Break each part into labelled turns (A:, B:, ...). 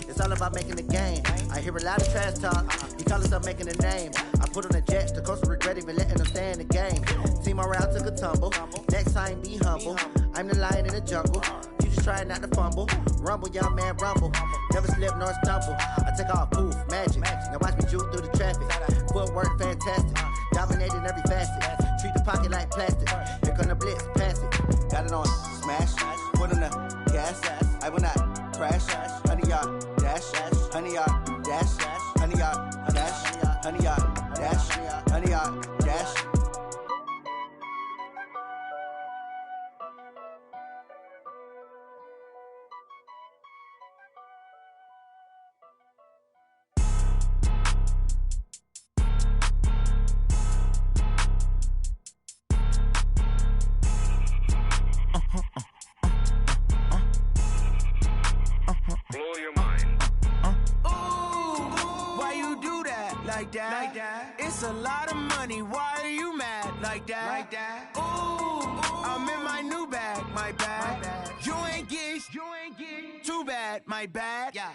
A: It's all about making the game. I hear a lot of trash talk. He call himself making a name. I put on the Jets, the coach will regret even letting them stay in the game. Team morale took a tumble. Next time, be humble. I'm the lion in the jungle. You just trying not to fumble. Rumble, young man, rumble. Never slip nor stumble. I take off, poof, magic. Now watch me juke through the traffic. Footwork, fantastic. Dominating every facet. Treat the pocket like plastic. Here come the blitz, pass it. Got it on, smash. Put on the gas. I will not crash. 100-yard dash. 100-yard dash. 100-yard dash. 100-yard dash. 100-yard dash.
B: Like that. It's a lot of money. Why are you mad like that? Ooh, I'm in my new bag, my bag. You ain't get too bad, my bad. Yeah.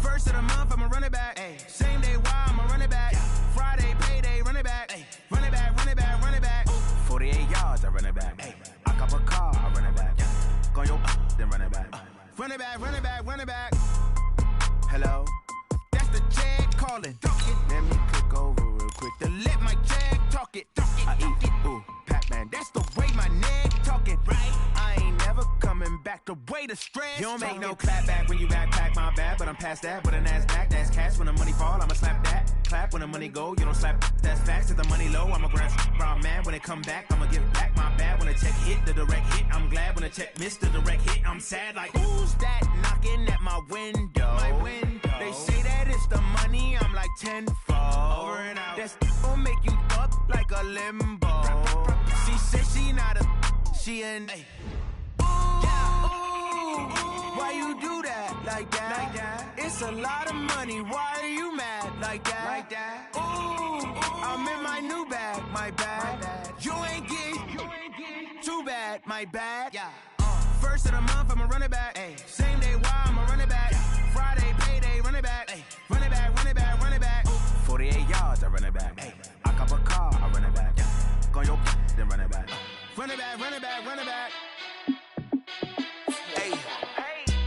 B: First of the month, I'ma run it back. Ay. Same day, why I'ma run it back. Yeah. Friday, payday, run it back. Ay. Run it back, run it back, run it back. Ooh. 48 yards, I run it back. Ay. I cop a car, I run it back. Yeah. Go your then run it back. Run it back, run it back, run it back. Hello? That's the Jag calling. Let me click over real quick to let my Jag talk it. I eat it, ooh, Pac-Man. That's the way my neck talking, right? I ain't never coming back the way the stress. You don't make no clap back when you backpack, my bad, but I'm past that. With an ass back, that's cash. When the money fall, I'ma slap that. Clap when the money go, you don't slap. That's facts. If the money low, I'ma grab brown man. When it come back, I'ma give back my bad. When the check hit, the direct hit. I'm glad when the check missed the direct hit. I'm sad like, who's that knocking at my window? My window. They say that it's the money, I'm like tenfold. Over and out. That's gon' make you up like a limbo. She said she not a, she an. Ay. Ooh, yeah. Ooh, why you do that like that? It's a lot of money. Why are you mad like that? Ooh, I'm in my new bag, my bag. You ain't get too bad, my bad. Yeah. First of the month, I'ma run it back. Ay. Same day, why I'ma run it back. Friday, payday, run it back. Ay. Run it back, run it back, run it back. 48 yards, I run it back. Ay. I cop a car, I run it back. Yeah. Go your then run it back. Run it back, run it back, run it back.
C: Hey,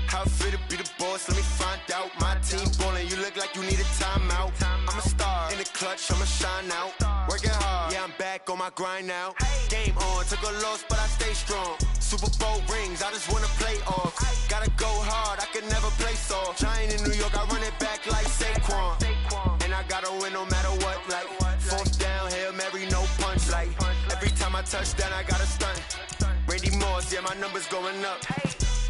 C: how fit to be the boss? Let me find out. My team ballin', you look like you need a timeout. I'm a star in the clutch, I'ma shine out. Working hard, yeah, I'm back on my grind now. Game on, took a loss, but I stay strong. Super Bowl rings, I just wanna play off. Gotta go hard, I can never play soft. Giant in New York, I run it back like Saquon. And I gotta win no matter what, like fourth down, Hail Mary, no punch. Like every time I touch down, I gotta stunt. Randy Moss, yeah, my numbers going up.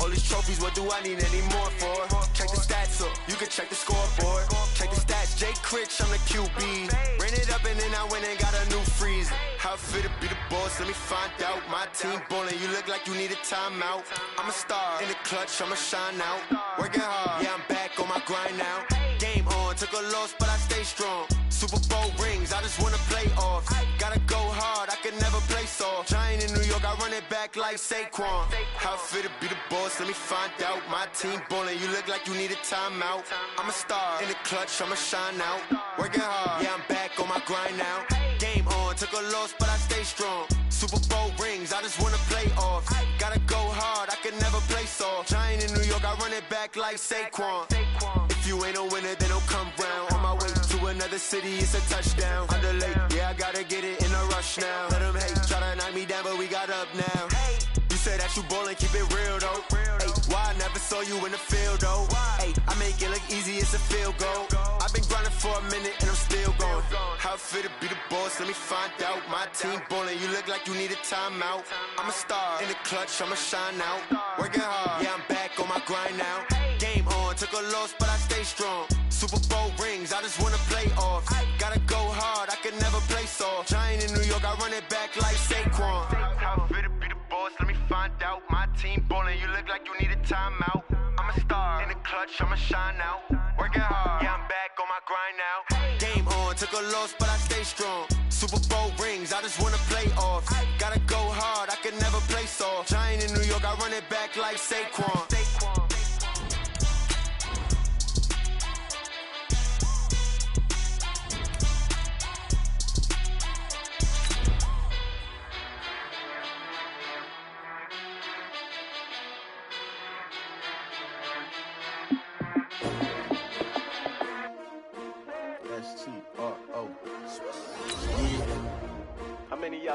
C: All these trophies, what do I need any more for? Check the stats up, you can check the scoreboard. Check the stats, Jay Critch, I'm the QB. Ran it up and then I went and got a new freeze. How fit to be the boss, let me find out. My team ballin', you look like you need a timeout. I'm a star in the clutch, I'ma shine out. Working hard, yeah, I'm back on my grind now. Game on, took a loss, but I stay strong. Super Bowl rings, I just wanna play off. Gotta go hard, I can never play soft. Giant in New York, I run it back like Saquon. How fit to be the boss, let me find out. My team ballin', you look like you need a timeout. I'm a star in the clutch, I'ma shine out. Working hard, yeah, I'm back on my grind now. Game on, took a loss, but I stay strong. Super Bowl rings, I just wanna play off. Gotta go hard, I can never play soft. Giant in New York, I run it back like Saquon. If you ain't a winner, then don't come round. On my way to another city, it's a touchdown. Underlay, yeah, I gotta get it in a rush now. Let them hate, try to knock me down, but we got up now. You say that you ballin', keep it real though. Hey, why I never saw you in the field though? Hey, I make it look easy, it's a field goal. I've been grinding for a minute and I'm still going. How fit to be the boss, let me find out. My team ballin', you look like you need a timeout. I'm a star in the clutch, I'ma shine out. Working hard, yeah, I'm back on my grind now. Game on, took a loss, but I stay strong. Super Bowl rings, I just wanna play off. Gotta go hard, I can never play soft. Giant in New York, I run it back like Saquon. How fit to be the boss, let me find out. My team ballin', you look like you need a timeout. I'm a star in the clutch, I'ma shine out. Working hard, yeah, I'm back on my grind now. Game on, took a loss, but I stay strong. Super Bowl rings, I just wanna play off. Gotta go hard, I can never play soft. Giant in New York, I run it back like Saquon.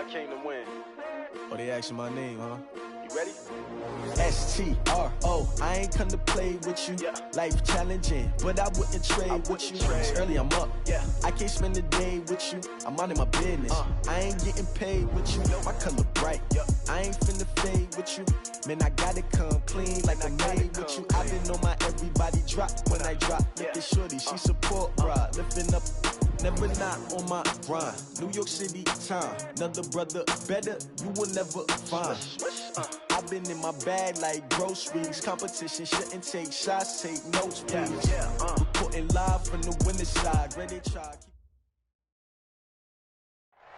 D: came to win.
E: Oh, they asking my name, huh?
D: You ready?
E: S-T-R-O, I ain't come to play with you. Life challenging, but I wouldn't trade with you. It's early, I'm up. I can't spend the day with you. I'm minding my business. I ain't getting paid with you. My color bright. I ain't finna fade with you. Man, I gotta come clean like I made with you. I been on my everybody drop when I drop. Look at shorty, she support, bruh. Lifting up, never not on my grind. New York City time, another brother better, you will never find. I've been in my bag like groceries. Competition shouldn't take shots, take notes, please. Reporting live from the winner's side. Ready to try.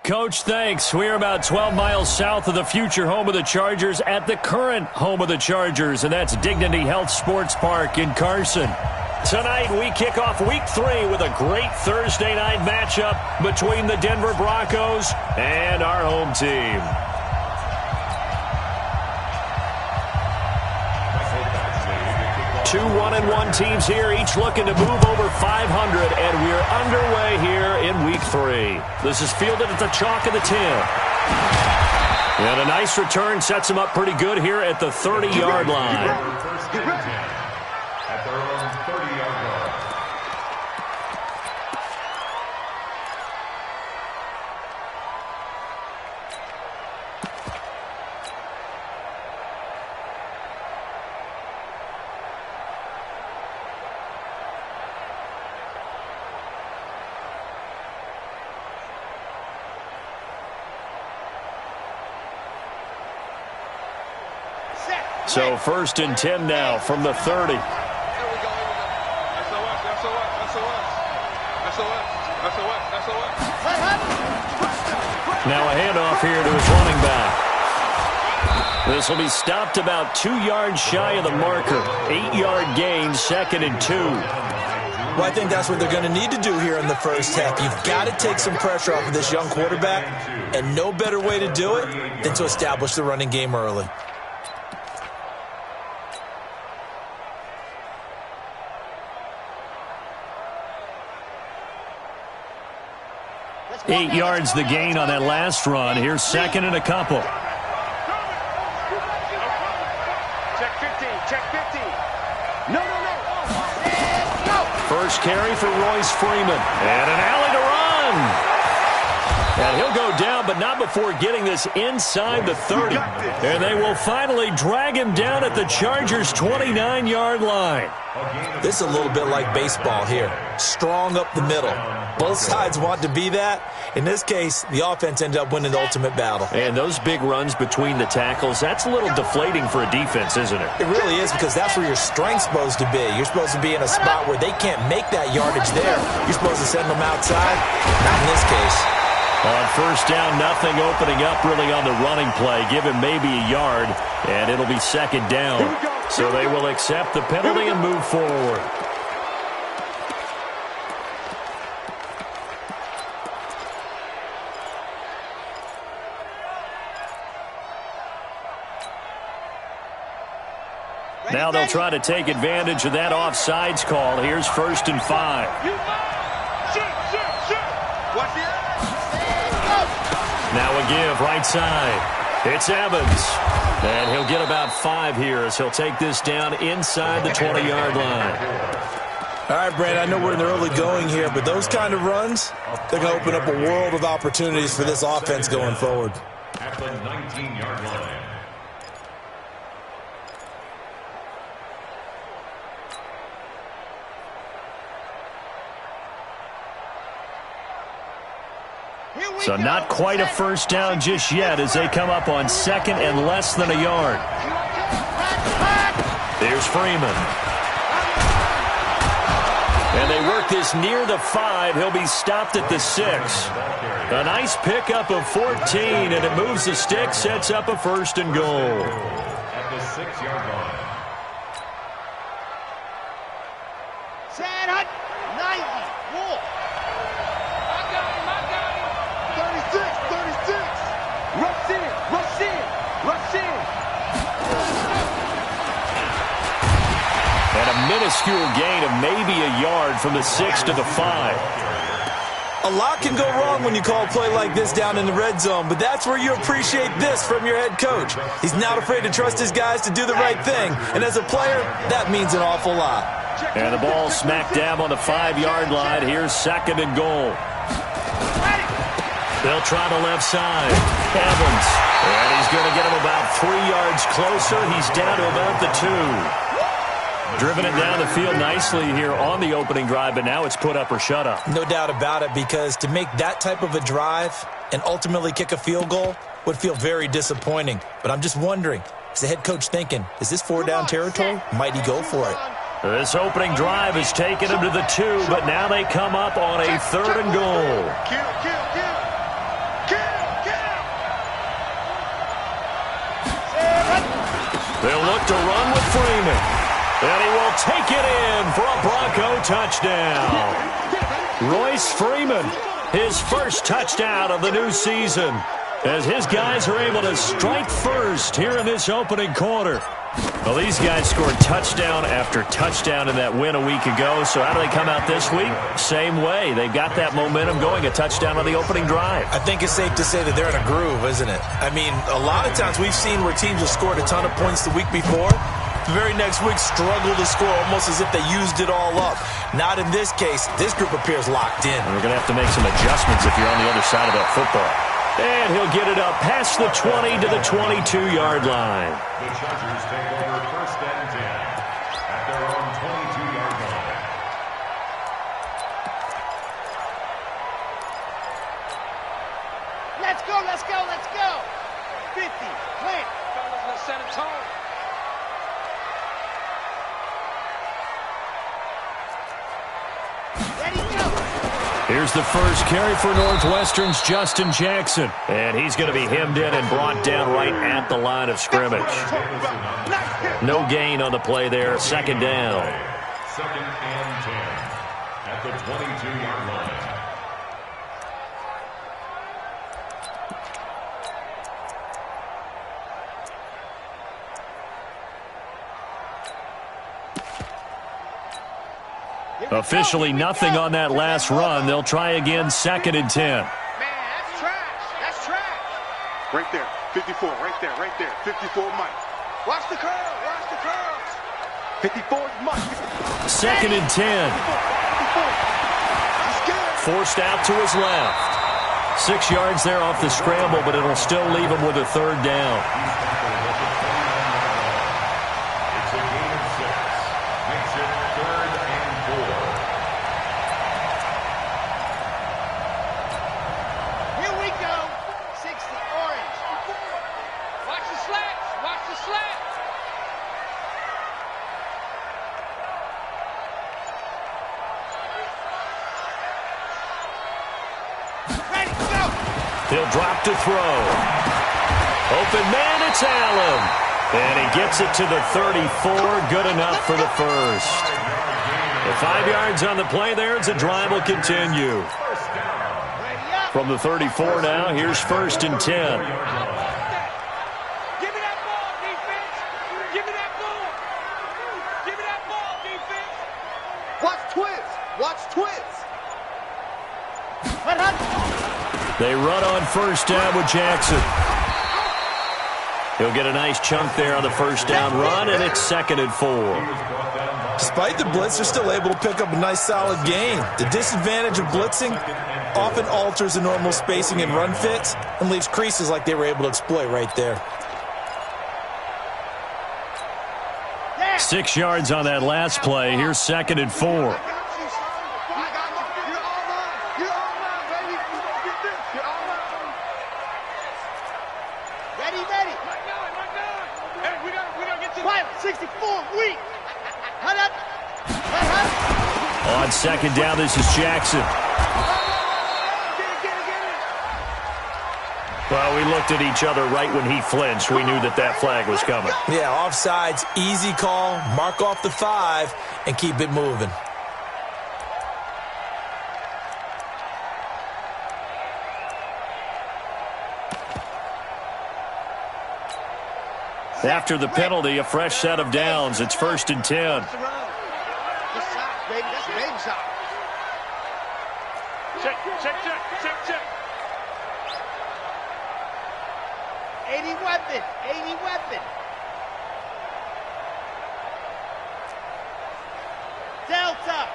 F: Coach, thanks. We're about 12 miles south of the future home of the Chargers at the current home of the Chargers, and that's Dignity Health Sports Park in Carson. Tonight, we kick off Week 3 with a great Thursday night matchup between the Denver Broncos and our home team. Two 1-1 teams here, each looking to move over 500, and we're underway here in Week 3. This is fielded at the chalk of the 10. And a nice return sets them up pretty good here at the 30-yard line.
G: At their own 30-yard line.
F: So 1st and 10 now from the 30. Now a handoff here to his running back. This will be stopped about 2 yards shy of the marker. 8-yard gain, 2nd and 2.
H: Well, I think that's what they're going to need to do here in the first half. You've got to take some pressure off of this young quarterback, and no better way to do it than to establish the running game early.
F: Eight yards the gain on that last run. Here's 2nd and a couple.
D: Check 15, check 15. No.
F: First carry for Royce Freeman. And an alley to run. And he'll go down, but not before getting this inside the 30. And they will finally drag him down at the Chargers' 29-yard line.
H: This is a little bit like baseball here. Strong up the middle. Both sides want to be that. In this case, the offense ended up winning the ultimate battle.
F: And those big runs between the tackles, that's a little deflating for a defense, isn't it?
H: It really is, because that's where your strength's supposed to be. You're supposed to be in a spot where they can't make that yardage there. You're supposed to send them outside. Not in this case.
F: On 1st down, nothing opening up really on the running play. Give him maybe a yard, and it'll be 2nd down. So they will accept the penalty and move forward. Now they'll try to take advantage of that offsides call. Here's 1st and 5. Now a give right side. It's Evans. And he'll get about 5 here as he'll take this down inside the 20-yard line.
H: All right, Brandon, I know we're in the early going here, but those kind of runs, they're going to open up a world of opportunities for this offense going forward.
G: At the 19-yard line.
F: So not quite a 1st down just yet as they come up on 2nd and less than a yard. There's Freeman. And they work this near the 5. He'll be stopped at the 6. A nice pickup of 14, and it moves the stick, sets up a 1st and goal.
G: At the 6-yard line.
F: And a minuscule gain of maybe a yard from the 6 to the 5.
H: A lot can go wrong when you call a play like this down in the red zone, but that's where you appreciate this from your head coach. He's not afraid to trust his guys to do the right thing, and as a player, that means an awful lot.
F: And the ball smack dab on the 5-yard line. Here's 2nd and goal. They'll try the left side. Evans. And he's going to get him about 3 yards closer. He's down to about the 2. Driven it down the field nicely here on the opening drive, but now it's put up or shut up.
H: No doubt about it, because to make that type of a drive and ultimately kick a field goal would feel very disappointing. But I'm just wondering, is the head coach thinking, is this 4-down territory? Might he go for it?
F: This opening drive has taken him to the 2, but now they come up on a 3rd and goal. They'll look to run with Freeman. And he will take it in for a Bronco touchdown. Royce Freeman, his first touchdown of the new season, as his guys are able to strike first here in this opening quarter. Well, these guys scored touchdown after touchdown in that win a week ago. So how do they come out this week? Same way. They've got that momentum going, a touchdown on the opening drive.
H: I think it's safe to say that they're in a groove, isn't it? I mean, a lot of times we've seen where teams have scored a ton of points the week before. The very next week struggle to score almost as if they used it all up. Not in this case. This group appears locked in.
F: We're going to have to make some adjustments if you're on the other side of that football. And he'll get it up past the 20 to the 22-yard line.
G: The Chargers take over 1st and 10 at their own 22-yard line.
D: Let's go, let's go, let's go. 50, plant. Fellas, let's set a tone. Ready, go.
F: Here's the first carry for Northwestern's Justin Jackson. And he's going to be hemmed in and brought down right at the line of scrimmage. No gain on the play there. 2nd down.
G: 2nd and 10 at the 22-yard line.
F: Officially nothing on that last run. They'll try again, 2nd and 10.
D: Man, that's trash. That's trash.
I: Right there. 54. Right there. Right there. 54 Mike.
D: Watch the curve. Watch the curves.
I: 54 is Mike.
F: 2nd and 10. Forced out to his left. 6 yards there off the scramble, but it'll still leave him with a 3rd down.
G: It's a gain of 6. Makes it 3rd and 4.
D: Here we go. 60 orange. Watch the slats. Watch the slats. Ready, go.
F: He'll drop to throw. Open man, it's Allen. And he gets it to the 34. Good enough for the first. The 5 yards on the play there as the drive will continue. From the 34 now, here's 1st and 10.
D: Give me that ball, defense. Give me that ball. Give me that ball, defense.
I: Watch twist. Watch twist.
F: They run on 1st down with Jackson. He'll get a nice chunk there on the 1st down run, and it's 2nd and 4.
H: Despite the blitz, they're still able to pick up a nice solid gain. The disadvantage of blitzing often alters the normal spacing and run fits and leaves creases like they were able to exploit right there.
F: 6 yards on that last play. Here's 2nd and 4. On 2nd down, this is Jackson. Well, we looked at each other right when he flinched. We knew that that flag was coming.
H: Yeah, offsides, easy call, mark off the 5, and keep it moving.
F: After the penalty, a fresh set of downs. It's 1st and 10.
D: Check, check, check, check, check.
J: 80 weapon, 80 weapon. Delta.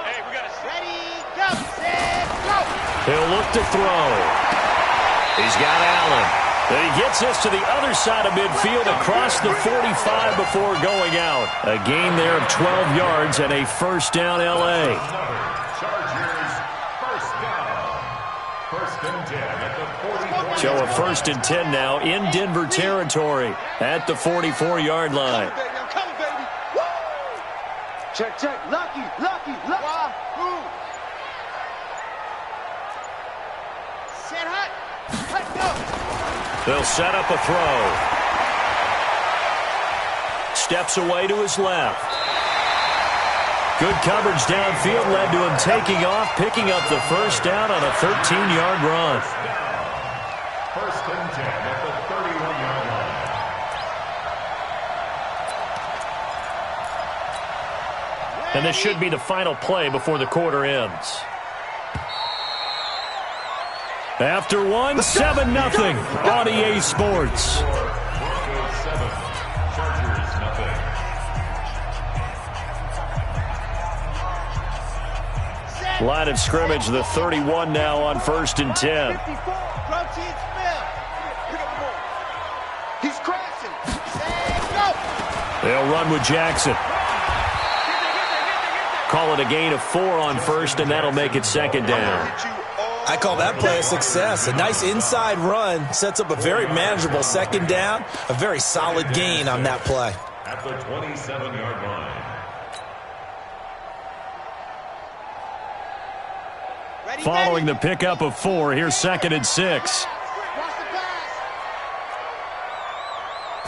D: Hey, we got to
J: ready, go, set, go.
F: He'll look to throw. He's got Allen. And he gets this to the other side of midfield across the 45 before going out. A gain there of 12 yards and a first down L.A.
G: Chargers, first down. First and 10 at the 44.
F: So a first and 10 now in Denver territory at the 44-yard line.
J: I'm coming, baby. Woo! Check, check. Lucky, lucky, lucky. Wahoo! Set hot. Let's go.
F: They'll set up a throw. Steps away to his left. Good coverage downfield led to him taking off, picking up the first down on a 13-yard run.
G: First and 10 at the 31-yard line.
F: And this should be the final play before the quarter ends. After one, 7-0 on EA Sports.
G: Broncos 7, Chargers nothing.
F: Line of scrimmage, the 31 now on first and 10.
J: Protein spill. He's crashing. Set, go.
F: They'll run with Jackson. Call it a gain of 4 on first, and that'll make it second down.
H: I call that play a success. A nice inside run sets up a very manageable second down. A very solid gain on that play.
G: At the 27-yard line.
J: Ready,
F: Following
J: ready.
F: the pickup of 4, here's second and 6.
J: Watch the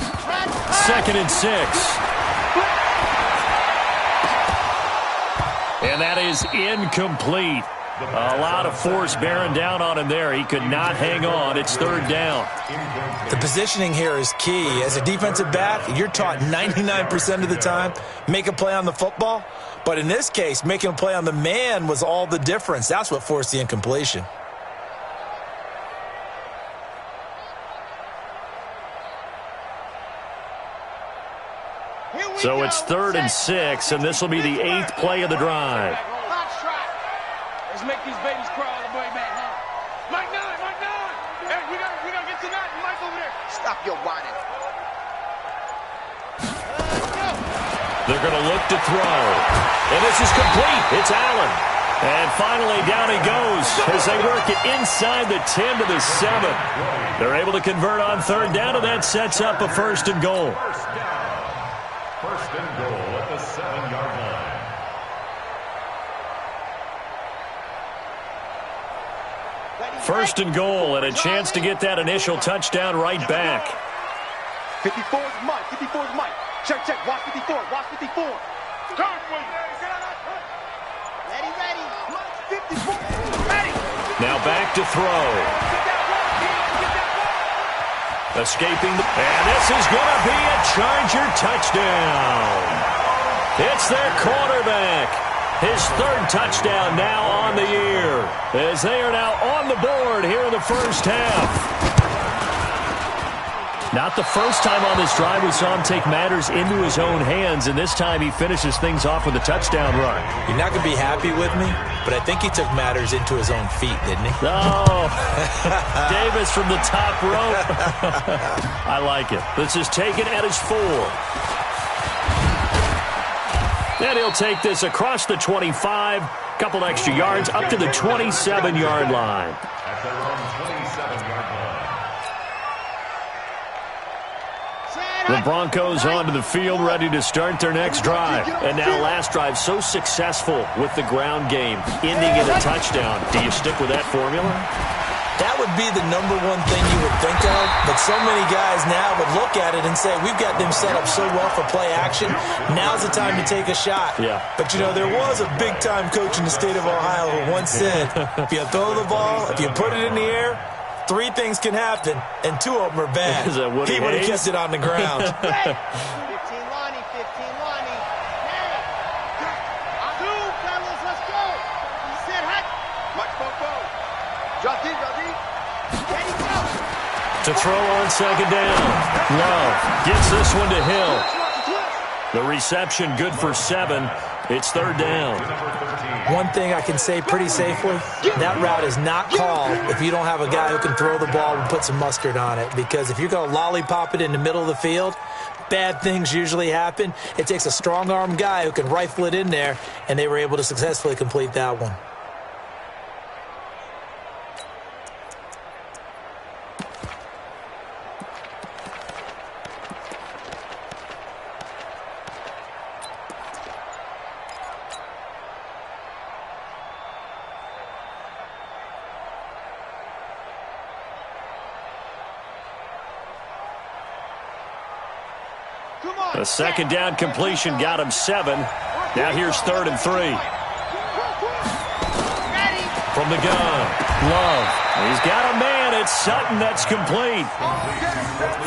J: pass.
F: Second and 6. And that is incomplete. A lot of force bearing down on him there. He could not hang on. It's third down.
H: The positioning here is key. As a defensive back, you're taught 99% of the time, make a play on the football. But in this case, making a play on the man was all the difference. That's what forced the incompletion.
F: So it's third and 6, and this will be the 8th play of the drive.
D: Let's make these babies crawl all the way back home. Mike 9, Mike 9. Hey, we gotta get to that. Mike over there.
J: Stop your whining.
F: They're going to look to throw. And this is complete. It's Allen. And finally down he goes as they work it inside the 10 to the 7. They're able to convert on third down, and that sets up a first and goal.
G: First down. First and goal at the 7-yard line.
F: First and goal, and a chance to get that initial touchdown right back.
J: 54 is Mike. 54 is Mike. Check, check. Watch 54. Watch 54.
D: Come for you.
J: Ready, ready. 54. Ready.
F: Now back to throw. Escaping, and this is going to be a Charger touchdown. It's their quarterback. His third touchdown now on the year, as they are now on the board here in the first half. Not the first time on this drive we saw him take matters into his own hands, and this time he finishes things off with a touchdown run.
H: You're not going to be happy with me, but I think he took matters into his own feet, didn't he?
F: Oh, Davis from the top rope. I like it. This is taken at his 4. And he'll take this across the 25, couple extra yards, up to the 27-yard line.
G: At their own 27-yard line.
F: The Broncos onto the field, ready to start their next drive. And now last drive so successful with the ground game, ending in a touchdown. Do you stick with that formula?
H: That would be the number one thing you would think of, but so many guys now would look at it and say, we've got them set up so well for play action, now's the time to take a shot.
F: Yeah.
H: But, you know, there was a big-time coach in the state of Ohio who once said, if you throw the ball, if you put it in the air, 3 things can happen, and 2 of them are bad.
F: Is that Woody
H: He would have
F: Hayes?
H: kept it on the ground.
J: 15 Lonnie, 15 Lonnie.
F: To throw on second down. Love gets this one to Hill. The reception good for 7. It's third down.
H: One thing I can say pretty safely, that route is not called if you don't have a guy who can throw the ball and put some mustard on it. Because if you're going to lollipop it in the middle of the field, bad things usually happen. It takes a strong-arm guy who can rifle it in there, and they were able to successfully complete that one.
F: A second down completion got him 7. Now here's 3rd and 3. From the gun, Love. He's got a man. It's Sutton. That's complete.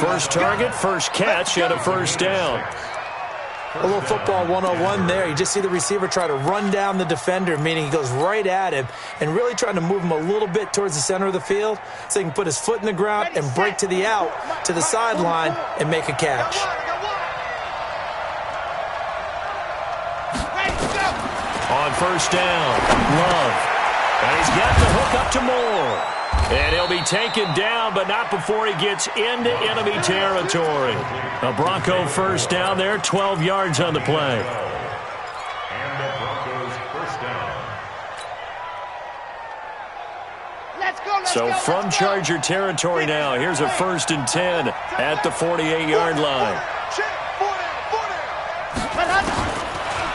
F: First target, first catch, and a first down.
H: A little football 101 there. You just see the receiver try to run down the defender, meaning he goes right at him and really trying to move him a little bit towards the center of the field so he can put his foot in the ground and break to the out, to the sideline, and make a catch.
F: On first down, Love. And he's got the hook up to Moore. And he'll be taken down, but not before he gets into enemy territory. A Bronco first down there, 12 yards on the play.
G: And the Broncos first down.
F: So from Charger territory now, here's a 1st and 10 at the 48-yard line.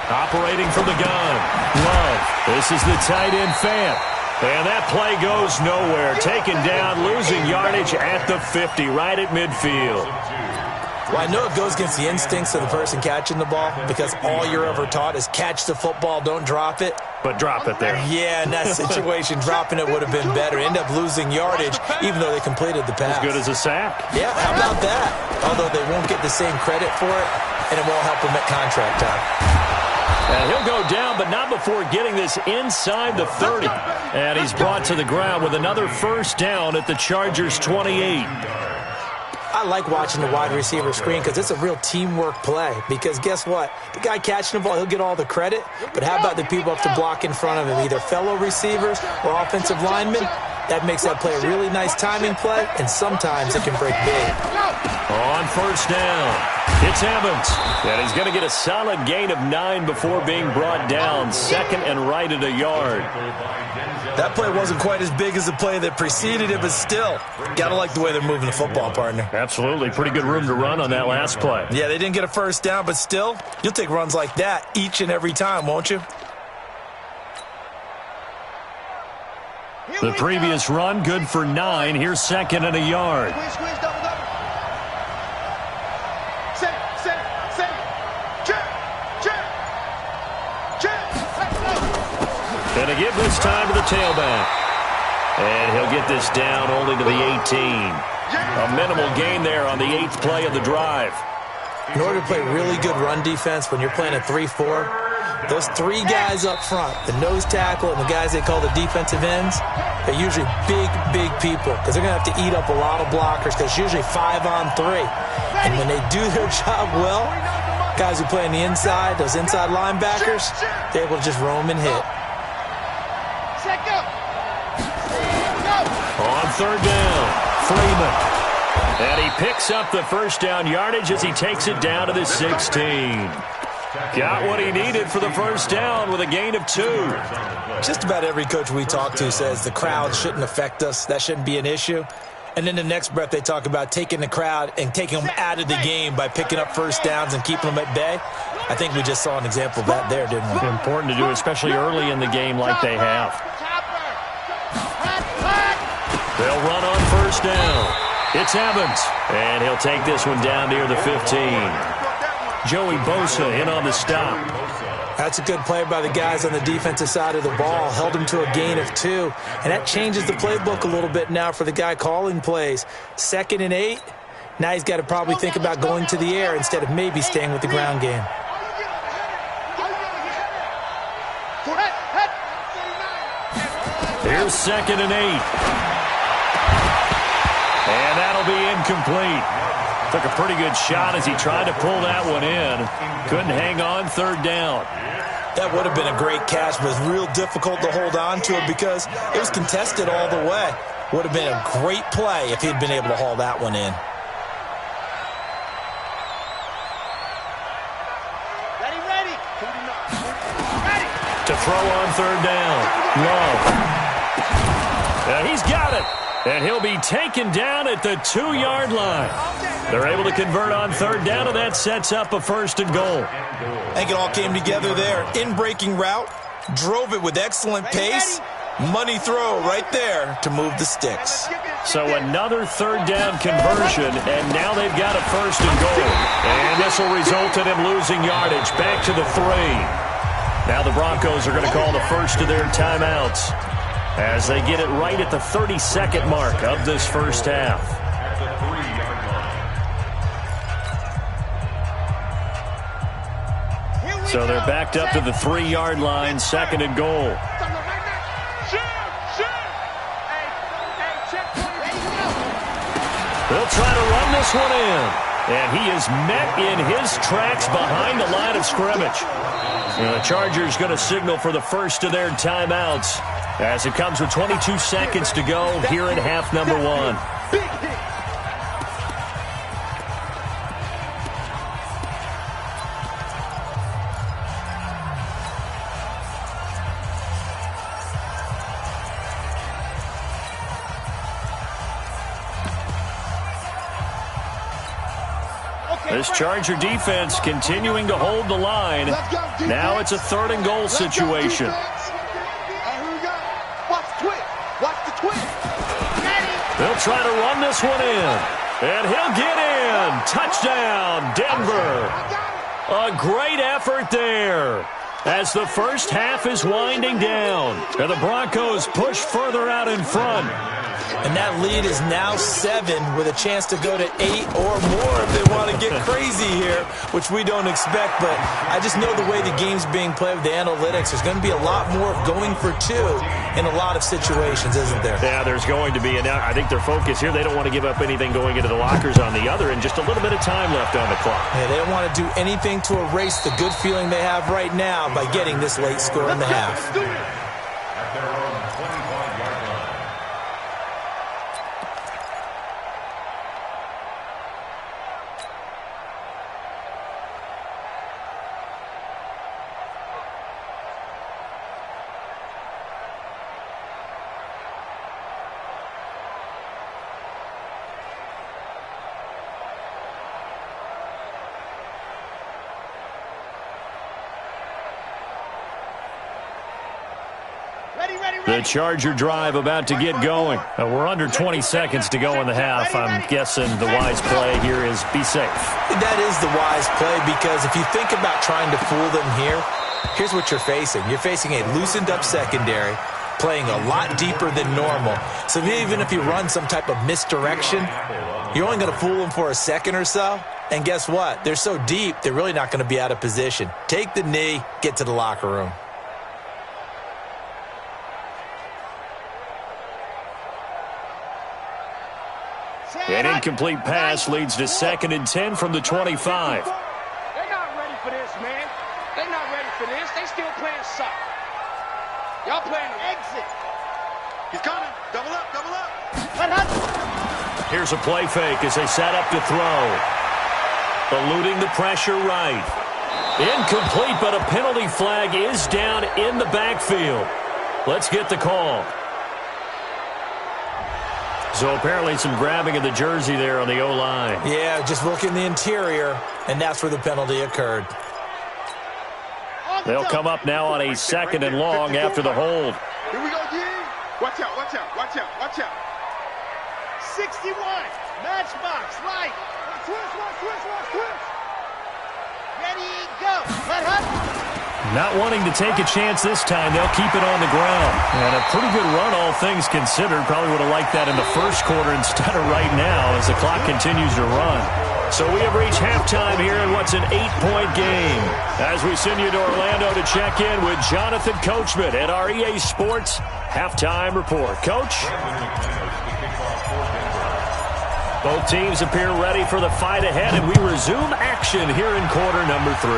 F: Operating from the gun, Love. This is the tight end Fant. And that play goes nowhere. Taken down, losing yardage at the 50, right at midfield.
H: Well, I know it goes against the instincts of the person catching the ball because all you're ever taught is catch the football, don't drop it.
F: But drop it there.
H: Yeah, in that situation, dropping it would have been better. End up losing yardage, even though they completed the pass.
F: As good as a sack.
H: Yeah, how about that? Although they won't get the same credit for it, and it won't help them at contract time.
F: And he'll go down, but not before getting this inside the 30. And he's brought to the ground with another first down at the Chargers' 28.
H: I like watching the wide receiver screen because it's a real teamwork play. Because guess what? The guy catching the ball, he'll get all the credit. But how about the people up to block in front of him, either fellow receivers or offensive linemen? That makes that play a really nice timing play, and sometimes it can break big.
F: On first down, it's Evans. And he's going to get a solid gain of 9 before being brought down. 2nd and right at a yard.
H: That play wasn't quite as big as the play that preceded it, but still, got to like the way they're moving the football, partner.
F: Absolutely. Pretty good room to run on that last play.
H: Yeah, they didn't get a first down, but still, you'll take runs like that each and every time, won't you?
F: The previous run, good for 9. Here's 2nd and a yard. And to give this time to the tailback. And he'll get this down only to the 18. A minimal gain there on the 8th play of the drive.
H: In order to play really good run defense when you're playing a 3-4, those 3 guys up front, the nose tackle and the guys they call the defensive ends, they're usually big people because they're going to have to eat up a lot of blockers because it's usually 5-on-3. And when they do their job well, guys who play on the inside, those inside linebackers, they're able to just roam and hit.
F: On third down, Freeman. And he picks up the first down yardage as he takes it down to the 16. Got what he needed for the first down with a gain of 2.
H: Just about every coach we talk to says the crowd shouldn't affect us. That shouldn't be an issue. And then the next breath they talk about taking the crowd and taking them out of the game by picking up first downs and keeping them at bay. I think we just saw an example of that there, didn't we?
F: Important to do, especially early in the game like they have. They'll run on first down. It's Evans. And he'll take this one down near the 15. Joey Bosa in on the stop.
H: That's a good play by the guys on the defensive side of the ball. Held him to a gain of 2. And that changes the playbook a little bit now for the guy calling plays. 2nd and 8. Now he's got to probably think about going to the air instead of maybe staying with the ground game.
F: Here's 2nd and 8. And that'll be incomplete. Took a pretty good shot as he tried to pull that one in. Couldn't hang on third down.
H: That would have been a great catch, but it was real difficult to hold on to it because it was contested all the way. Would have been a great play if he'd been able to haul that one in.
J: Ready.
F: To throw on third down. Love. He's got it. And he'll be taken down at the 2-yard line. They're able to convert on third down, and that sets up a 1st and goal.
H: I think it all came together there. In-breaking route, drove it with excellent pace. Money throw right there to move the sticks.
F: So another third down conversion, and now they've got a 1st and goal. And this will result in him losing yardage back to the 3. Now the Broncos are going to call the first of their timeouts as they get it right at the 32nd mark of this first half. So they're backed up to the 3-yard line, 2nd and goal. They'll try to run this one in. And he is met in his tracks behind the line of scrimmage. And the Chargers going to signal for the first of their timeouts as it comes with 22 seconds to go here in half number 1. This Charger defense continuing to hold the line. Now it's a 3rd and goal situation. They'll try to run this one in. And he'll get in. Touchdown, Denver. A great effort there as the first half is winding down. And the Broncos push further out in front.
H: And that lead is now 7 with a chance to go to 8 or more if they want to get crazy here, which we don't expect. But I just know the way the game's being played with the analytics, there's going to be a lot more going for 2 in a lot of situations, isn't there?
F: Yeah, there's going to be. And now I think their focus here, they don't want to give up anything going into the lockers on the other, and just a little bit of time left on the clock.
H: Yeah, they don't want to do anything to erase the good feeling they have right now by getting this late score in the half.
F: The Charger drive about to get going. We're under 20 seconds to go in the half. I'm guessing the wise play here is be safe.
H: That is the wise play because if you think about trying to fool them here, here's what you're facing. You're facing a loosened up secondary, playing a lot deeper than normal. So even if you run some type of misdirection, you're only going to fool them for a second or so. And guess what? They're so deep, they're really not going to be out of position. Take the knee, get to the locker room.
F: An incomplete pass leads to 2nd and 10 from the 25.
D: They're not ready for this, man. They're not ready for this. They still playing soccer. Y'all playing exit.
I: He's coming. Double up, double up.
F: Here's a play fake as they set up to throw. Eluding the pressure right. Incomplete, but a penalty flag is down in the backfield. Let's get the call. So apparently some grabbing of the jersey there on the O-line.
H: Yeah, just look in the interior, and that's where the penalty occurred.
F: They'll come up now on a 2nd and long after the hold.
I: Here we go, D. Watch out, watch out, watch out, watch out.
J: 61, matchbox, right. Twist. Ready, go.
F: Not wanting to take a chance this time, they'll keep it on the ground. And a pretty good run, all things considered. Probably would have liked that in the first quarter instead of right now as the clock continues to run. So we have reached halftime here in what's an 8-point game. As we send you to Orlando to check in with Jonathan Coachman at our EA Sports Halftime Report. Coach? Both teams appear ready for the fight ahead, and we resume action here in quarter number 3.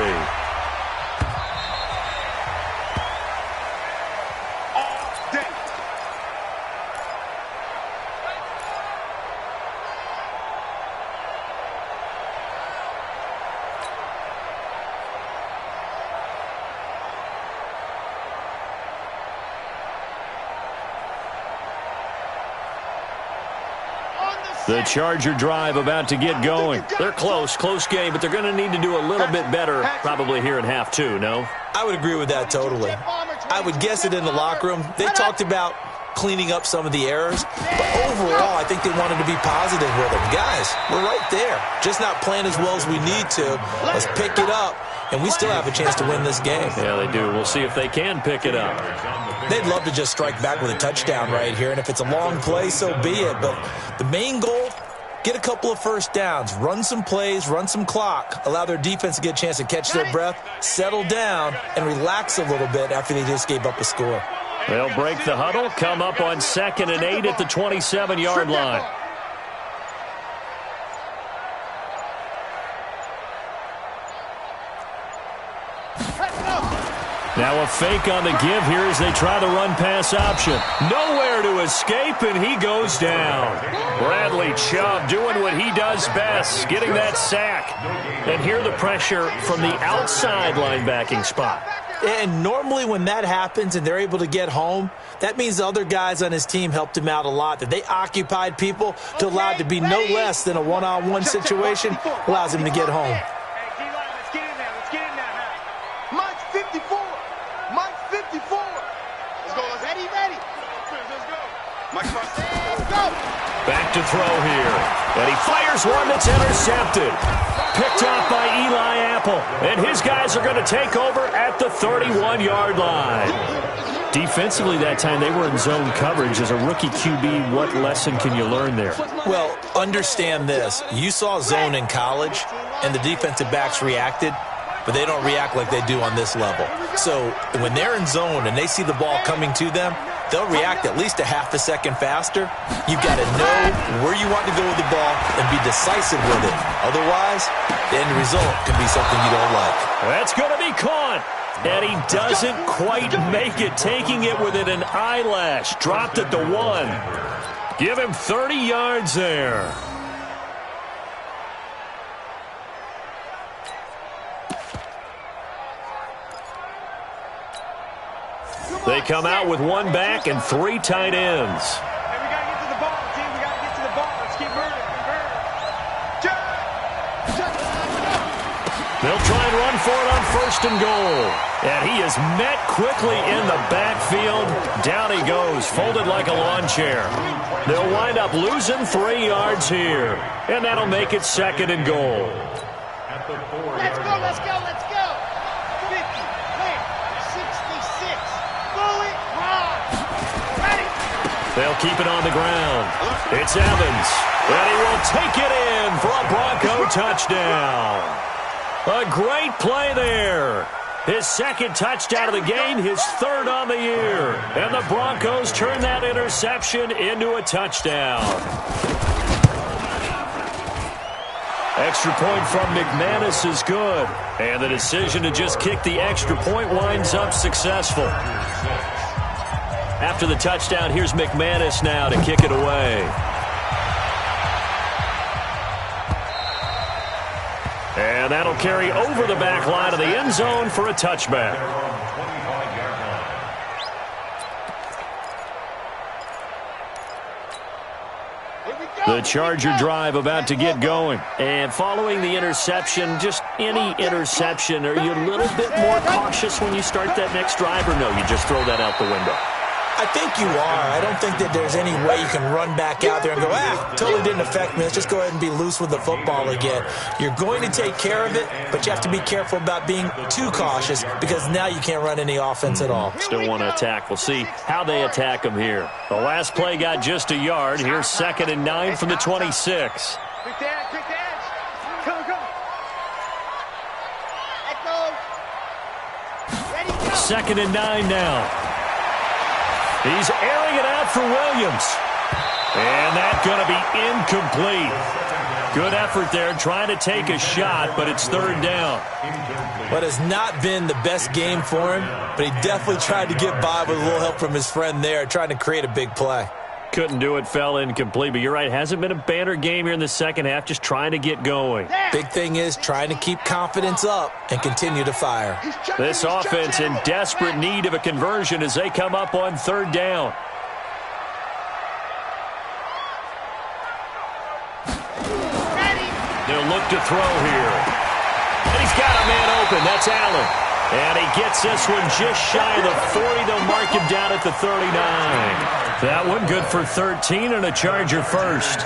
F: The Charger drive about to get going. They're close game, but they're going to need to do a little bit better probably here in half 2, no?
H: I would agree with that totally. I would guess it in the locker room. They talked about cleaning up some of the errors, but overall, I think they wanted to be positive with them. Guys, we're right there. Just not playing as well as we need to. Let's pick it up, and we still have a chance to win this game.
F: Yeah, they do. We'll see if they can pick it up.
H: They'd love to just strike back with a touchdown right here, and if it's a long play, so be it. But the main goal, get a couple of first downs, run some plays, run some clock, allow their defense to get a chance to catch their breath, settle down, and relax a little bit after they just gave up a score.
F: They'll break the huddle, come up on 2nd and 8 at the 27-yard line. Now a fake on the give here as they try the run-pass option. Nowhere to escape, and he goes down. Bradley Chubb doing what he does best, getting that sack. And here the pressure from the outside linebacking spot.
H: And normally when that happens and they're able to get home, that means the other guys on his team helped him out a lot. That they occupied people to allow it to be no less than a one-on-one situation, allows him to get home.
J: Mike's 54. Mike's 54. Let's go. Ready. Let's go. Mike's 5. Let's go.
F: Back to throw here. And he fires one that's intercepted. Picked off by Eli Apple. And his guys are going to take over at the 31-yard line. Defensively that time, they were in zone coverage. As a rookie QB, what lesson can you learn there?
H: Well, understand this. You saw zone in college, and the defensive backs reacted, but they don't react like they do on this level. So when they're in zone and they see the ball coming to them, they'll react at least a half a second faster. You've got to know where you want to go with the ball and be decisive with it. Otherwise, the end result can be something you don't like.
F: That's going to be caught. And he doesn't quite make it, taking it within an eyelash. Dropped at the 1. Give him 30 yards there. They come out with 1 back and 3 tight ends.
D: Hey, we got to get to the ball, team. We got to get to the ball. Let's keep moving.
F: They'll try and run for it on 1st and goal. And he is met quickly in the backfield. Down he goes, folded like a lawn chair. They'll wind up losing 3 yards here. And that'll make it 2nd and goal.
G: At the 4-yard
J: Let's go. 50, 66. Fully run. Ready.
F: They'll keep it on the ground. It's Evans. And he will take it in for a Bronco touchdown. A great play there. His 2nd touchdown of the game, his 3rd on the year. And the Broncos turn that interception into a touchdown. Extra point from McManus is good. And the decision to just kick the extra point winds up successful. After the touchdown, here's McManus now to kick it away. And that'll carry over the back line of the end zone for a touchback. The Charger drive about to get going. And following the interception, just any interception, are you a little bit more cautious when you start that next drive, or no, you just throw that out the window?
H: I think you are. I don't think that there's any way you can run back out there and go, totally didn't affect me. Let's just go ahead and be loose with the football again. You're going to take care of it, but you have to be careful about being too cautious because now you can't run any offense at all.
F: Still want to attack. We'll see how they attack him here. The last play got just a yard. Here's 2nd and 9 from the 26.
J: Quick the edge. Come. Echo. Ready, go.
F: 2nd and 9 now. He's airing it out for Williams. And that's going to be incomplete. Good effort there, trying to take a shot, but it's third down.
H: What has not been the best game for him, but he definitely tried to get by with a little help from his friend there, trying to create a big play.
F: Couldn't do it, fell incomplete, but you're right, hasn't been a banner game here in the second half, just trying to get going.
H: Big thing is trying to keep confidence up and continue to fire.
F: This offense in desperate need of a conversion as they come up on third down. They'll look to throw here. And he's got a man open. That's Allen. And he gets this one just shy of the 40. They'll mark him down at the 39. That one good for 13 and a Charger first.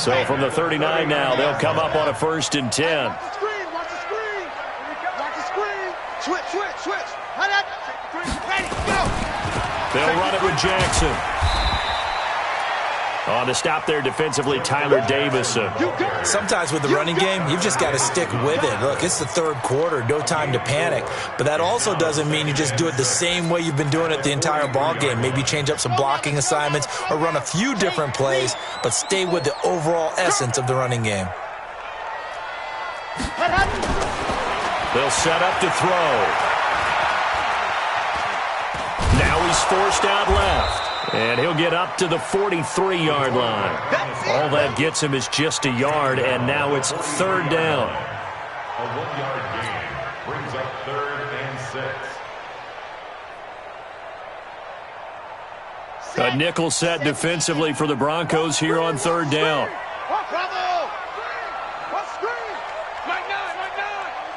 F: So from the 39 now, they'll come up on a 1st and 10.
J: Watch the screen. Watch the screen. Watch the screen. Switch. Ready, go.
F: They'll run it with Jackson. On to stop there defensively, Tyler Davison.
H: Sometimes with the running game, you've just got to stick with it. Look, it's the third quarter, no time to panic. But that also doesn't mean you just do it the same way you've been doing it the entire ball game. Maybe change up some blocking assignments or run a few different plays, but stay with the overall essence of the running game.
F: They'll set up to throw. Now he's forced out left. And he'll get up to the 43-yard line. All that gets him is just a yard, and now it's third down.
G: A 1-yard gain brings up 3rd and 6.
F: A nickel set defensively for the Broncos here on third down.
D: Mike 9.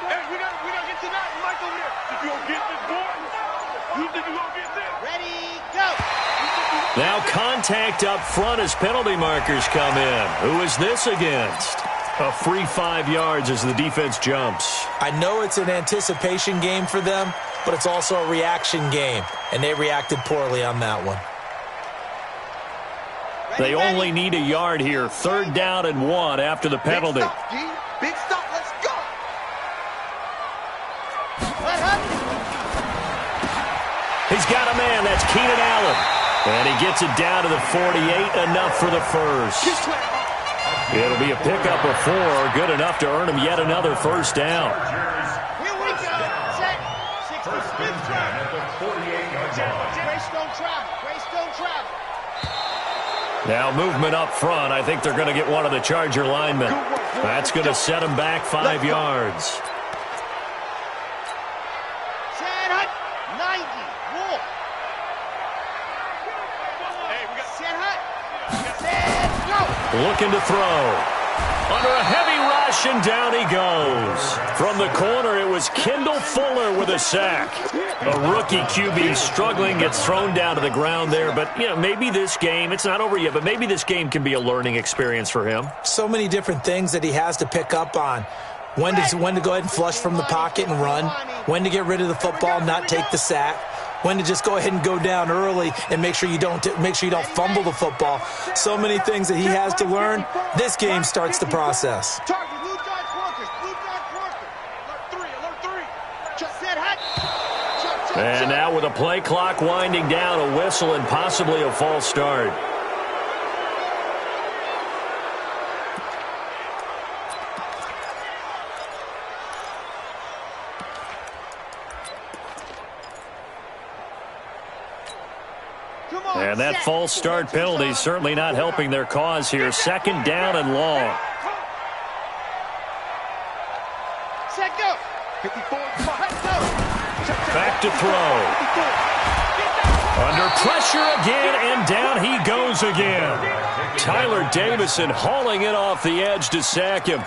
D: Hey, we gotta get to that. Mike over here. If you don't get this, boy, you think you're going to get this?
J: Ready, go.
F: Now contact up front as penalty markers come in. Who is this against? A free 5 yards as the defense jumps.
H: I know it's an anticipation game for them, but it's also a reaction game, and they reacted poorly on that one.
F: They only need a yard here. Third down and 1 after the penalty.
J: Big stop, let's go.
F: He's got a man. That's Keenan Allen. And he gets it down to the 48, enough for the first. It'll be a pickup of 4, good enough to earn him yet another first down.
J: Here we go. Set.
G: 1st and 10 at the 48-yard line.
J: Greystone travel.
F: Now movement up front. I think they're going to get one of the Charger linemen. That's going to set him back 5 yards.
J: Set hut. 90. Wolf. Set hut. Set go.
F: Looking to throw. Under a heavy rush, and down he goes. From the corner, it was Kendall Fuller with a sack. A rookie QB struggling, gets thrown down to the ground there. But, you know, maybe this game, it's not over yet, but maybe this game can be a learning experience for him.
H: So many different things that he has to pick up on. When to go ahead and flush from the pocket and run. When to get rid of the football, not take the sack. When to just go ahead and go down early and make sure you don't fumble the football. So many things that he has to learn. This game starts the process.
F: And now with a play clock winding down, a whistle and possibly a false start. And that false start penalty certainly not helping their cause here. Second down and long.
J: Set go.
F: Back to throw. Under pressure again, and down he goes again. Tyler Davison hauling it off the edge to sack him.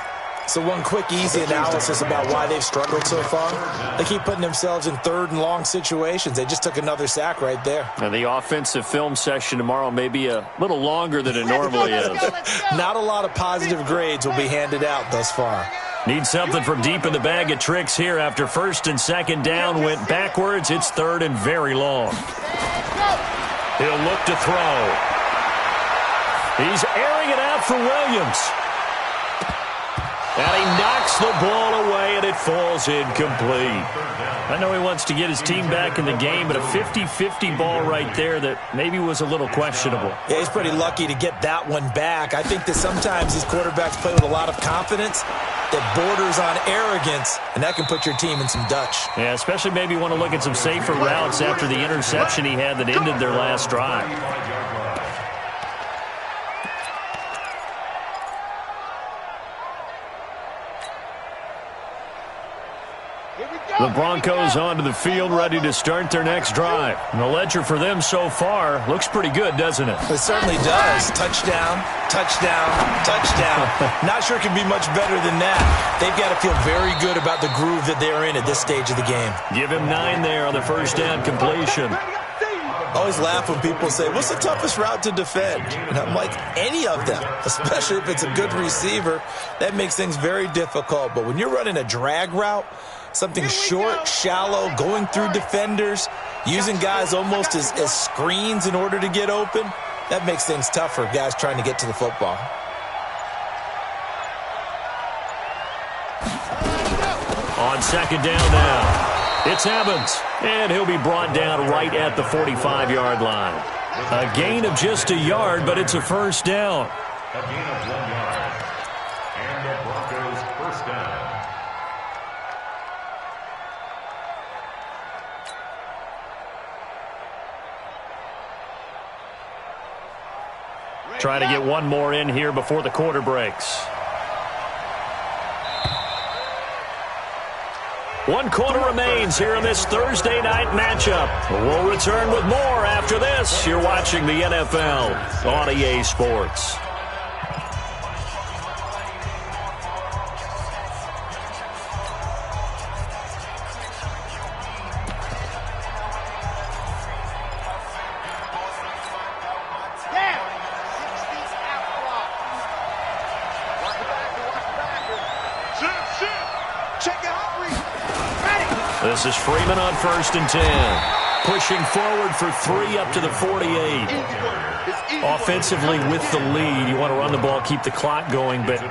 H: So one quick, easy analysis about why they've struggled so far. They keep putting themselves in third and long situations. They just took another sack right there.
F: And the offensive film session tomorrow may be a little longer than it normally is.
H: Not a lot of positive grades will be handed out thus far.
F: Need something from deep in the bag of tricks here after first and second down went backwards. It's third and very long. He'll look to throw. He's airing it out for Williams. And he knocks the ball away, and it falls incomplete. I know he wants to get his team back in the game, but a 50-50 ball right there that maybe was a little questionable.
H: Yeah, he's pretty lucky to get that one back. I think that sometimes these quarterbacks play with a lot of confidence that borders on arrogance, and that can put your team in some Dutch.
F: Yeah, especially maybe want to look at some safer routes after the interception he had that ended their last drive. The Broncos onto the field, ready to start their next drive. And the ledger for them so far looks pretty good, doesn't it?
H: It certainly does. Touchdown, touchdown, touchdown. Not sure it can be much better than that. They've got to feel very good about the groove that they're in at this stage of the game.
F: Give him 9 there on the first down completion.
H: I always laugh when people say, what's the toughest route to defend? And I'm like, any of them, especially if it's a good receiver. That makes things very difficult. But when you're running a drag route, something short, shallow, going through defenders, using guys almost as screens in order to get open, that makes things tough for guys trying to get to the football.
F: On second down now, it's Evans, and he'll be brought down right at the 45-yard line. A gain of just a yard, but it's a first down.
G: A gain of 1 yard. And the Broncos first down.
F: Trying to get one more in here before the quarter breaks. 1 quarter remains here in this Thursday night matchup. We'll return with more after this. You're watching the NFL on EA Sports. This is Freeman on 1st and 10. Pushing forward for 3 up to the 48. Offensively with the lead, you want to run the ball, keep the clock going, but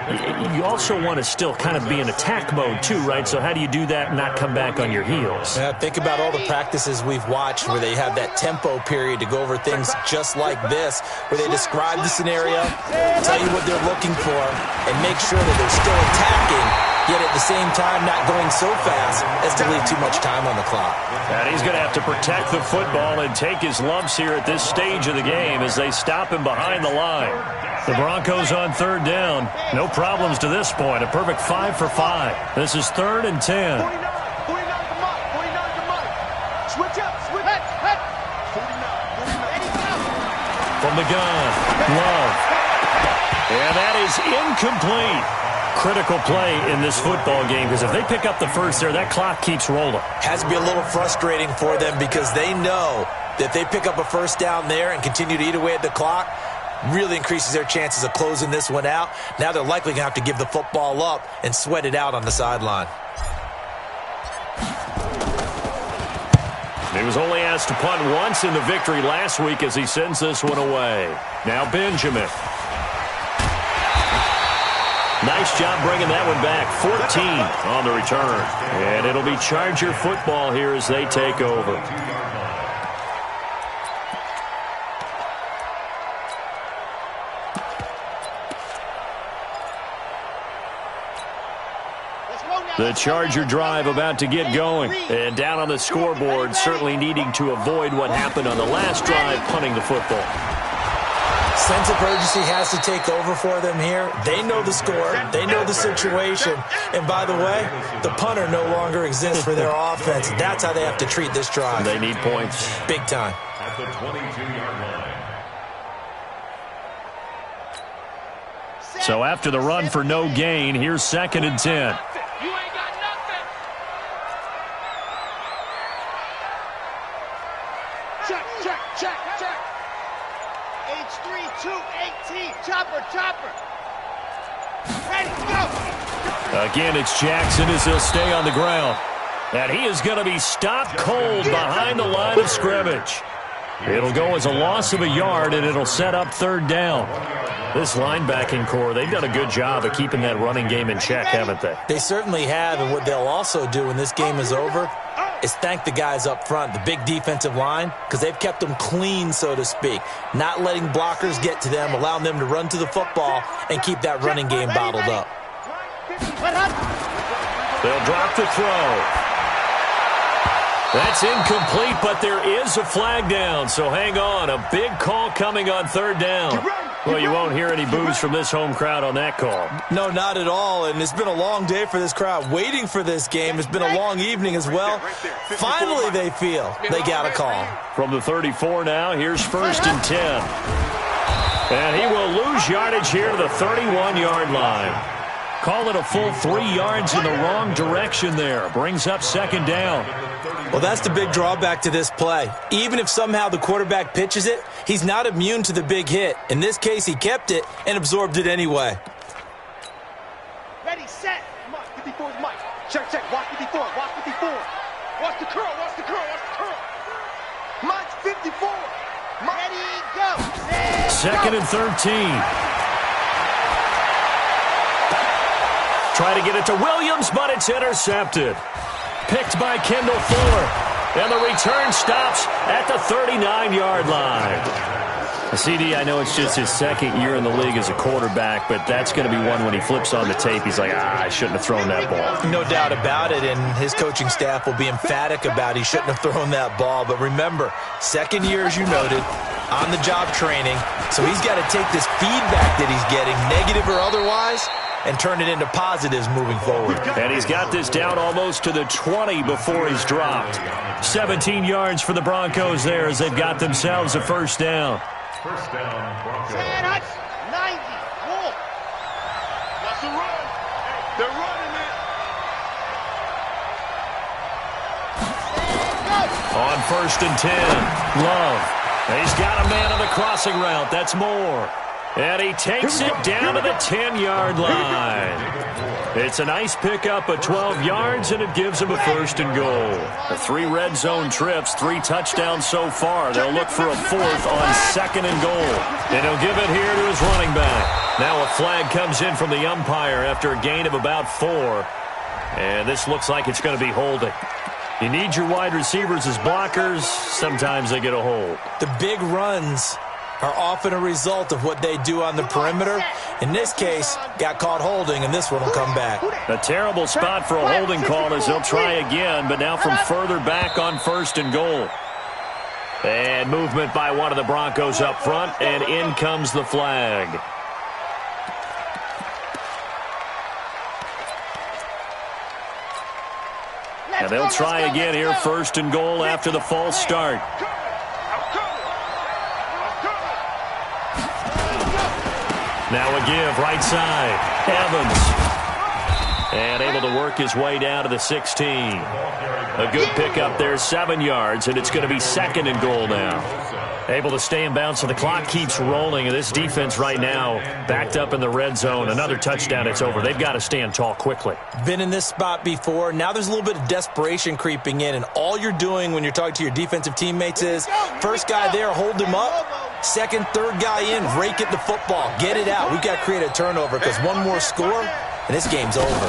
F: you also want to still kind of be in attack mode too, right? So how do you do that and not come back on your heels?
H: Yeah, think about all the practices we've watched where they have that tempo period to go over things just like this, where they describe the scenario, tell you what they're looking for, and make sure that they're still attacking, yet at the same time not going so fast as to leave too much time on the clock.
F: And he's going to have to protect the football and take his lumps here at this stage of the game as they stop him behind the line. The Broncos on 3rd down. No problems to this point. A perfect 5 for 5. This is 3rd and 10.
J: 49 to Mike. Switch up. Switch. Head. 49.
F: From the gun. Love. And that is incomplete. Critical play in this football game because if they pick up the first there, that clock keeps rolling.
H: Has to be a little frustrating for them because they know that if they pick up a first down there and continue to eat away at the clock, really increases their chances of closing this one out. Now they're likely going to have to give the football up and sweat it out on the sideline.
F: He was only asked to punt once in the victory last week as he sends this one away. Now Benjamin. Nice job bringing that one back. 14 on the return. And it'll be Charger football here as they take over. The Charger drive about to get going. And down on the scoreboard, certainly needing to avoid what happened on the last drive, punting the football.
H: Sense of urgency has to take over for them here. They know the score. They know the situation. And by the way, the punter no longer exists for their offense. That's how they have to treat this drive.
F: They need points.
H: Big time.
G: At the 22-yard line.
F: So after the run for no gain, here's 2nd and 10.
J: Check. H3-2-18. Chopper. Ready, go.
F: Again, it's Jackson as he'll stay on the ground. And he is going to be stopped cold behind the line of scrimmage. It'll go as a loss of a yard, and it'll set up 3rd down. This linebacking core, they've done a good job of keeping that running game in check, haven't they?
H: They certainly have, and what they'll also do when this game is over is thank the guys up front, the big defensive line, because they've kept them clean, so to speak, not letting blockers get to them, allowing them to run to the football and keep that running game bottled up.
F: They'll drop the throw. That's incomplete, but there is a flag down, so hang on. A big call coming on third down. Well, you won't hear any boos from this home crowd on that call.
H: No, not at all, and it's been a long day for this crowd waiting for this game. It's been a long evening as well. Finally, they feel they got a call.
F: From the 34 now, here's 1st and 10. And he will lose yardage here to the 31-yard line. Call it a full 3 yards in the wrong direction there. Brings up 2nd down.
H: Well, that's the big drawback to this play. Even if somehow the quarterback pitches it, he's not immune to the big hit. In this case, he kept it and absorbed it anyway.
J: Ready, set. Mike, 54 is Mike. Check, check. Watch 54. Watch 54. Watch the curl. Watch the curl. Watch the curl. Mike's 54. Ready, go.
F: Second and 13. Try to get it to Williams, but it's intercepted. Picked by Kendall Fuller. And the return stops at the 39-yard line. CD, I know it's just his 2nd year in the league as a quarterback, but that's going to be one when he flips on the tape. He's like, I shouldn't have thrown that ball.
H: No doubt about it, and his coaching staff will be emphatic about he shouldn't have thrown that ball. But remember, 2nd year, as you noted, on-the-job training, so he's got to take this feedback that he's getting, negative or otherwise, and turn it into positives moving forward.
F: And he's got this down almost to the 20 before he's dropped. 17 yards for the Broncos there as they've got themselves a 1st down.
I: 1st down, Broncos.
J: 10, 90, walk.
I: That's the run. They're running it.
F: On 1st and 10, Love. He's got a man on the crossing route. That's Moore. And he takes it down to the 10-yard line. It's a nice pickup of 12 yards, and it gives him a 1st and goal. The 3 red zone trips, 3 touchdowns so far. They'll look for a 4th on 2nd and goal. And he'll give it here to his running back. Now a flag comes in from the umpire after a gain of about 4. And this looks like it's going to be holding. You need your wide receivers as blockers. Sometimes they get a hold.
H: The big runs are often a result of what they do on the perimeter. In this case, got caught holding, and this one will come back.
F: A terrible spot for a holding call as they'll try again, but now from further back on 1st and goal. And movement by one of the Broncos up front, and in comes the flag. And they'll try again here, 1st and goal after the false start. Now a give, right side. Evans. And able to work his way down to the 16. A good pickup there, 7 yards, and it's going to be 2nd and goal now. Able to stay in bounds, so the clock keeps rolling, and this defense right now backed up in the red zone. Another touchdown, it's over. They've got to stand tall quickly.
H: Been in this spot before. Now there's a little bit of desperation creeping in, and all you're doing when you're talking to your defensive teammates is, first guy there, hold him up. 2nd, 3rd guy in, rake at the football. Get it out. We've got to create a turnover because one more score, and this game's over.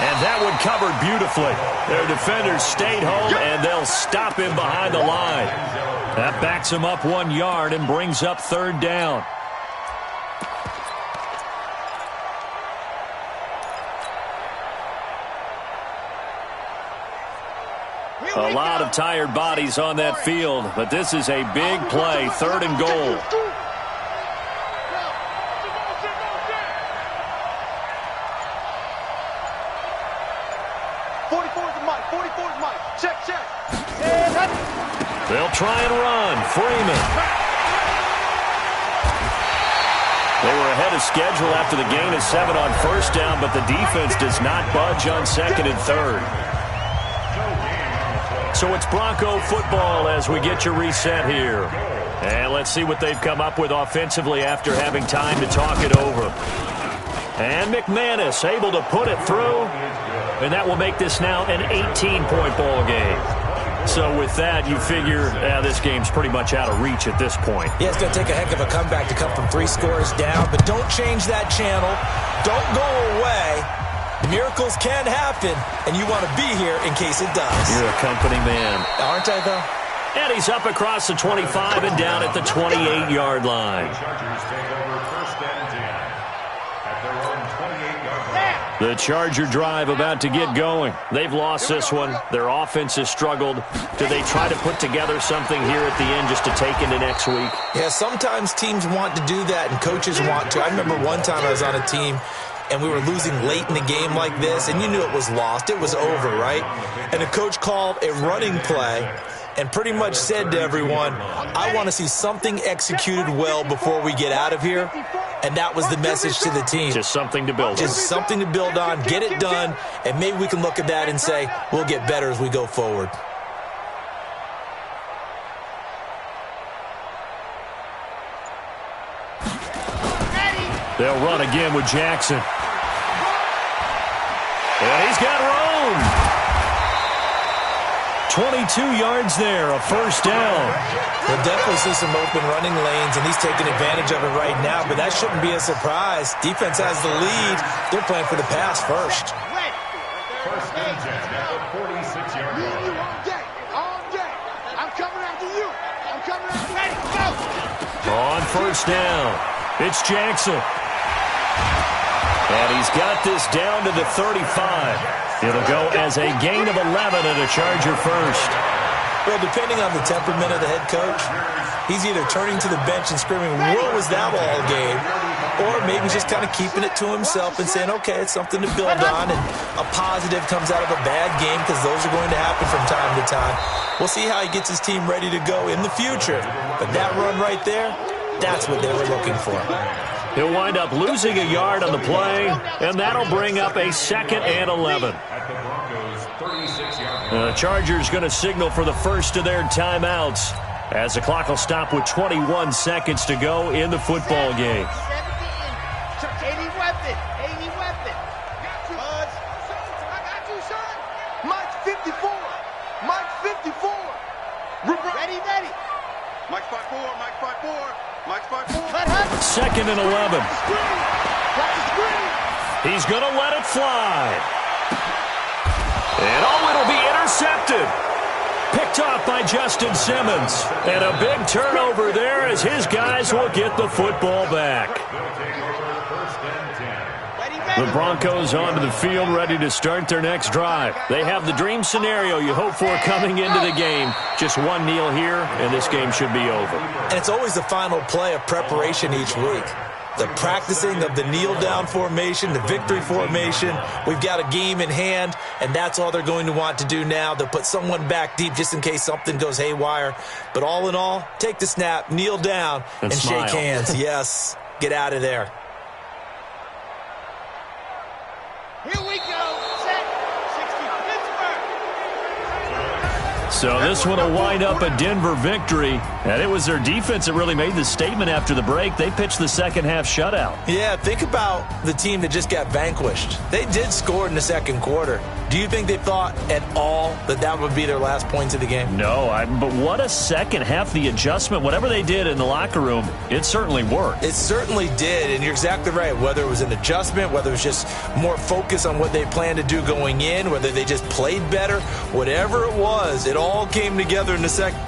F: And that one covered beautifully. Their defenders stayed home, and they'll stop him behind the line. That backs him up 1 yard and brings up 3rd down. A lot of tired bodies on that field, but this is a big play, 3rd and goal. They'll try and run. Freeman. They were ahead of schedule after the gain of 7 on 1st down, but the defense does not budge on 2nd and 3rd. So it's Bronco football as we get your reset here. And let's see what they've come up with offensively after having time to talk it over. And McManus able to put it through. And that will make this now an 18-point ball game. So with that, you figure this game's pretty much out of reach at this point.
H: Yeah, it's going to take a heck of a comeback to come from 3 scores down, but don't change that channel. Don't go away. Miracles can happen, and you want to be here in case it does.
F: You're a company man.
H: Aren't I, though?
F: And he's up across the 25 and down at the 28-yard line.
G: The Chargers take over first and 10 at their own 28-yard line.
F: The Charger drive about to get going. They've lost this one. Their offense has struggled. Do they try to put together something here at the end just to take into next week?
H: Yeah, sometimes teams want to do that, and coaches want to. I remember one time I was on a team, and we were losing late in the game like this, and you knew it was lost. It was over, right? And the coach called a running play and pretty much said to everyone, I want to see something executed well before we get out of here. And that was the message to the team.
F: Just something to build on.
H: Just something to build on, get it done, and maybe we can look at that and say, we'll get better as we go forward.
F: They'll run again with Jackson. And he's got room. 22 yards there, a first down.
H: We'll definitely see some open running lanes, and he's taking advantage of it right now, but that shouldn't be a surprise. Defense has the lead. They're playing for the pass first.
G: First and 10 at the 46-yard line.
J: All day. I'm coming after you. I'm coming after you. Go.
F: On first down, it's Jackson. And he's got this down to the 35. It'll go as a gain of 11 and a Charger first.
H: Well, depending on the temperament of the head coach, he's either turning to the bench and screaming, what was that all game? Or maybe just kind of keeping it to himself and saying, okay, it's something to build on, and a positive comes out of a bad game, because those are going to happen from time to time. We'll see how he gets his team ready to go in the future. But that run right there, that's what they were looking for.
F: He'll wind up losing a yard on the play, and that'll bring up a 2nd and 11.
G: At the Broncos' 36-yard
F: The
G: line.
F: Chargers going to signal for the first of their timeouts as the clock will stop with 21 seconds to go in the football game.
J: 80 weapon. Buzz. I got you, son. Mike 54. Mike 54. Ready. Mike 54. Mike 54. Mike 54.
F: 2nd and 11. He's going to let it fly. And it'll be intercepted. Picked off by Justin Simmons. And a big turnover there as his guys will get the football back. The Broncos onto the field, ready to start their next drive. They have the dream scenario you hope for coming into the game. Just one kneel here, and this game should be over.
H: And it's always the final play of preparation each week. The practicing of the kneel-down formation, the victory formation. We've got a game in hand, and that's all they're going to want to do now. They'll put someone back deep just in case something goes haywire. But all in all, take the snap, kneel down, and shake hands. Yes, get out of there.
J: Here we go. Set. 60 Pittsburgh.
F: So this one will wind up a Denver victory. And it was their defense that really made the statement after the break. They pitched the second half shutout.
H: Yeah, think about the team that just got vanquished. They did score in the second quarter. Do you think they thought at all that that would be their last points of the game?
F: No, but what a second half. The adjustment, whatever they did in the locker room, it certainly worked.
H: It certainly did, and you're exactly right. Whether it was an adjustment, whether it was just more focus on what they planned to do going in, whether they just played better, whatever it was, it all came together in the second.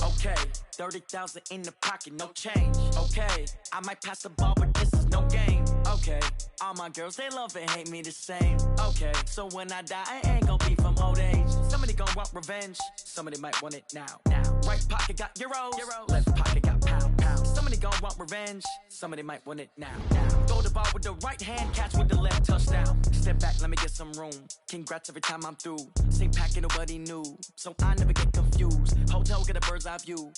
K: Okay, 30,000 in the pocket, no change. Okay, I might pass the ball, but this is no game. Okay, all my girls, they love and hate me the same. Okay, so when I die, I ain't gonna be from old age. Somebody gonna want revenge, somebody might want it now. Right pocket got euros, left pocket got pounds. Somebody gonna want revenge, somebody might want it now. Throw the ball with the right hand, catch with the left, touchdown. Step back, let me get some room. Congrats every time I'm through. Same packet, nobody knew, so I never get confused. Hotel, get a bird's eye view.